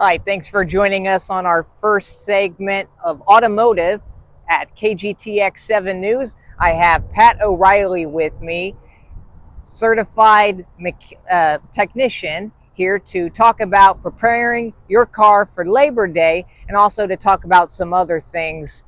Hi, thanks for joining us on our first segment of automotive at KGTX7 News. I have Pat O'Reilly with me, certified technician, here to talk about preparing your car for Labor Day and also to talk about some other things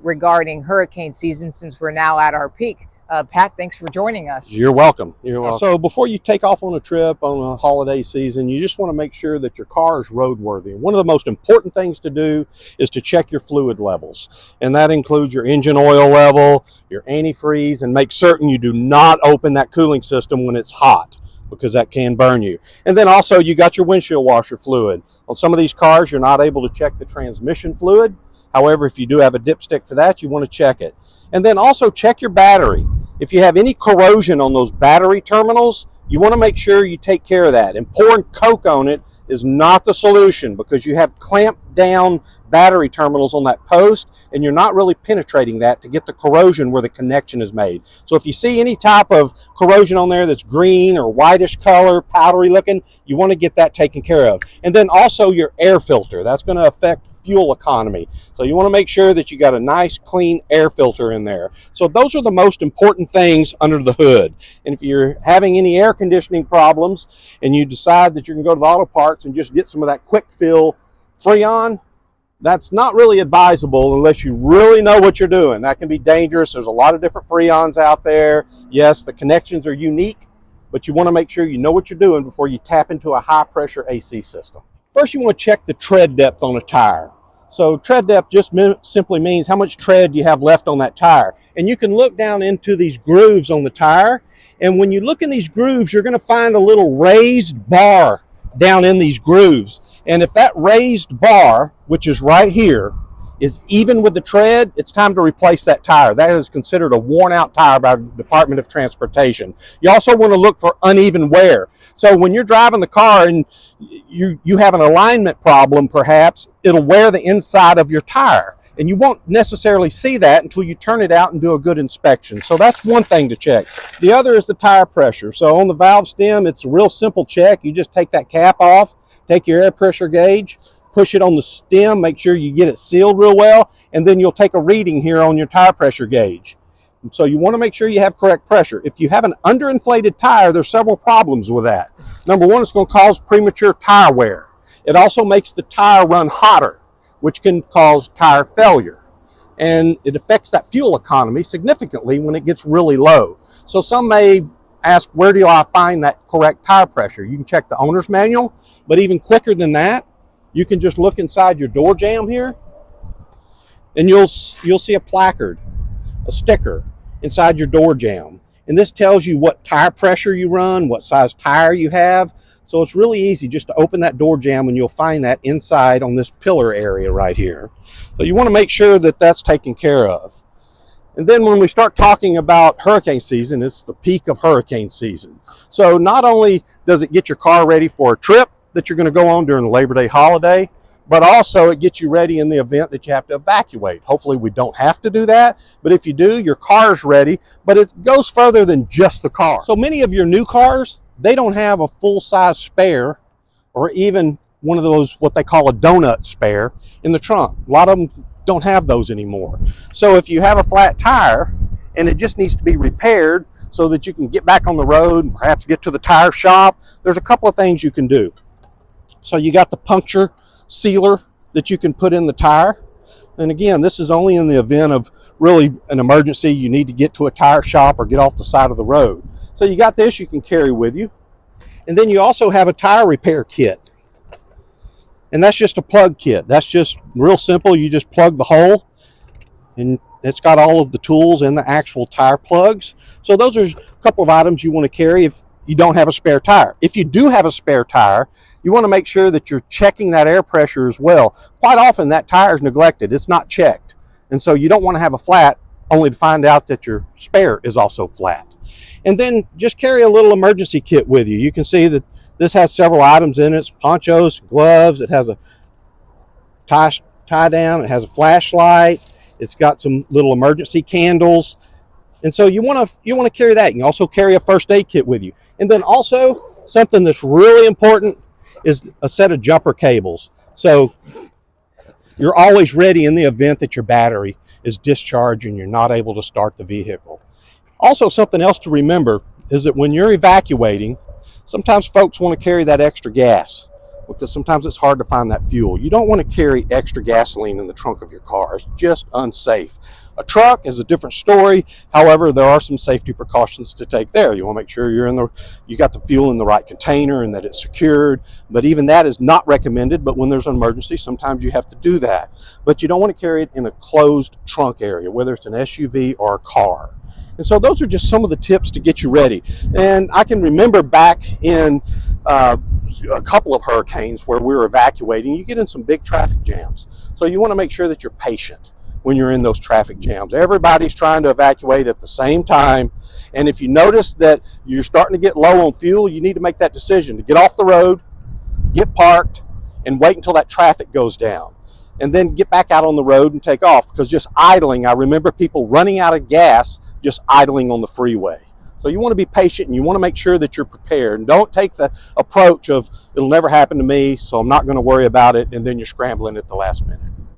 regarding hurricane season since we're now at our peak. Pat, thanks for joining us. You're welcome. You're welcome. So before you take off on a trip on a holiday season, you just want to make sure that your car is roadworthy. One of the most important things to do is to check your fluid levels. And that includes your engine oil level, your antifreeze, and make certain you do not open that cooling system when it's hot, because that can burn you. And then also you got your windshield washer fluid. On some of these cars, you're not able to check the transmission fluid. However, if you do have a dipstick for that, you want to check it. And then also check your battery. If you have any corrosion on those battery terminals, you want to make sure you take care of that. And pouring Coke on it is not the solution, because you have clamped down battery terminals on that post and you're not really penetrating that to get the corrosion where the connection is made. So if you see any type of corrosion on there that's green or whitish color, powdery looking, you want to get that taken care of. And then also your air filter. That's going to affect fuel economy. So you want to make sure that you got a nice clean air filter in there. So those are the most important things under the hood. And if you're having any air conditioning problems and you decide that you can go to the auto parts and just get some of that quick fill Freon, that's not really advisable unless you really know what you're doing. That can be dangerous. There's a lot of different Freons out there. Yes, the connections are unique, but you want to make sure you know what you're doing before you tap into a high pressure AC system. First, you want to check the tread depth on a tire. So tread depth just simply means how much tread you have left on that tire. And you can look down into these grooves on the tire. And when you look in these grooves, you're going to find a little raised bar down in these grooves. And if that raised bar, which is right here, is even with the tread, it's time to replace that tire. That is considered a worn out tire by the Department of Transportation. You also want to look for uneven wear. So when you're driving the car and you have an alignment problem, perhaps, it'll wear the inside of your tire. And you won't necessarily see that until you turn it out and do a good inspection. So that's one thing to check. The other is the tire pressure. So on the valve stem, it's a real simple check. You just take that cap off, take your air pressure gauge, push it on the stem, make sure you get it sealed real well, and then you'll take a reading here on your tire pressure gauge. So you want to make sure you have correct pressure. If you have an underinflated tire, there's several problems with that. Number one, it's going to cause premature tire wear. It also makes the tire run hotter, which can cause tire failure. And it affects that fuel economy significantly when it gets really low. So some may ask, where do I find that correct tire pressure? You can check the owner's manual, but even quicker than that, you can just look inside your door jamb here, and you'll see a placard, a sticker inside your door jamb. And this tells you what tire pressure you run, what size tire you have. So it's really easy just to open that door jamb and you'll find that inside on this pillar area right here. So you want to make sure that that's taken care of. And then when we start talking about hurricane season, it's the peak of hurricane season. So not only does it get your car ready for a trip that you're going to go on during the Labor Day holiday, but also it gets you ready in the event that you have to evacuate. Hopefully we don't have to do that, but if you do, your car's ready. But it goes further than just the car. So many of your new cars, they don't have a full-size spare or even one of those, what they call a donut spare in the trunk. A lot of them don't have those anymore. So if you have a flat tire and it just needs to be repaired so that you can get back on the road and perhaps get to the tire shop, there's a couple of things you can do. So you got the puncture sealer that you can put in the tire. And again, this is only in the event of really an emergency, you need to get to a tire shop or get off the side of the road. So you got this you can carry with you. And then you also have a tire repair kit. And that's just a plug kit. That's just real simple. You just plug the hole and it's got all of the tools and the actual tire plugs. So those are a couple of items you want to carry if you don't have a spare tire. If you do have a spare tire, you want to make sure that you're checking that air pressure as well. Quite often that tire is neglected. It's not checked. And so you don't want to have a flat only to find out that your spare is also flat. And then just carry a little emergency kit with you. You can see that this has several items in it: ponchos, gloves, it has a tie down, it has a flashlight, it's got some little emergency candles. And so you want to carry that. You can also carry a first aid kit with you. And then also something that's really important is a set of jumper cables. So you're always ready in the event that your battery is discharged and you're not able to start the vehicle. Also, something else to remember is that when you're evacuating, sometimes folks want to carry that extra gas because sometimes it's hard to find that fuel. You don't want to carry extra gasoline in the trunk of your car. It's just unsafe. A truck is a different story. However, there are some safety precautions to take there. You want to make sure you got the fuel in the right container and that it's secured. But even that is not recommended. But when there's an emergency, sometimes you have to do that. But you don't want to carry it in a closed trunk area, whether it's an SUV or a car. And so those are just some of the tips to get you ready. And I can remember back in a couple of hurricanes where we were evacuating, you get in some big traffic jams. So you want to make sure that you're patient when you're in those traffic jams. Everybody's trying to evacuate at the same time. And if you notice that you're starting to get low on fuel, you need to make that decision to get off the road, get parked, and wait until that traffic goes down. And then get back out on the road and take off, because just idling, I remember people running out of gas just idling on the freeway. So you want to be patient and you want to make sure that you're prepared, and don't take the approach of it'll never happen to me, so I'm not going to worry about it, and then you're scrambling at the last minute.